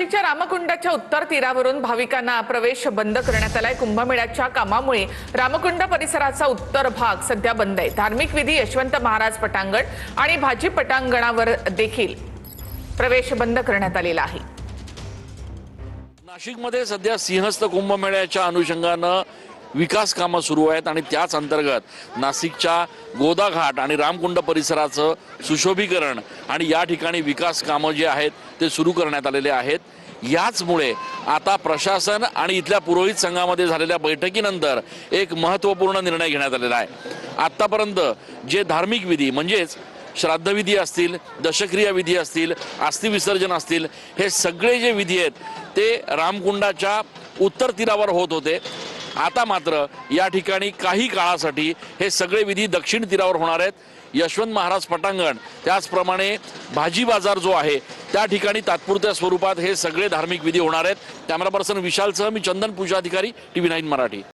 नाशिकच्या रामकुंडाच्या उत्तर तीरावरून भाविकांना प्रवेश बंद करण्यात आलाय। कुंभमेळ्याच्या कामामुळे रामकुंड परिसराचा उत्तर भाग सध्या बंद आहे। धार्मिक विधी यशवंत महाराज पटांगण आणि भाजी पटांगणावर देखील प्रवेश बंद करण्यात आलेला आहे। नाशिकमध्ये सध्या सिंहस्थ कुंभमेळ्याच्या अनुषंगानं विकास कामं सुरू आहेत आणि त्याच अंतर्गत नाशिकच्या गोदा घाट आणि रामकुंड परिसराचं सुशोभीकरण आणि या ठिकाणी विकास कामं जे आहेत ते सुरू करण्यात आलेले आहेत। याचमुळे आता प्रशासन आणि इथल्या पुरोहित संघामध्ये झालेल्या बैठकीनंतर एक महत्त्वपूर्ण निर्णय घेण्यात आलेला आहे। आत्तापर्यंत जे धार्मिक विधी म्हणजेच श्राद्धविधी असतील, दशक्रिया विधी असतील, अस्थि विसर्जन असतील, हे सगळे जे विधी आहेत ते रामकुंडाच्या उत्तर तीरावर होत होते। आता मात्र या ठिकाणी काही काळासाठी हे सगळे विधी दक्षिण तीरावर होणार आहेत। यशवंत महाराज पटांगण त्याचप्रमाणे भाजी बाजार जो आहे त्या ठिकाणी तात्पुरत्या स्वरूपात हे सगळे धार्मिक विधी होणार आहेत। कॅमेरा पर्सन विशालसह मी चंदन, पूजा अधिकारी, TV9 मराठी।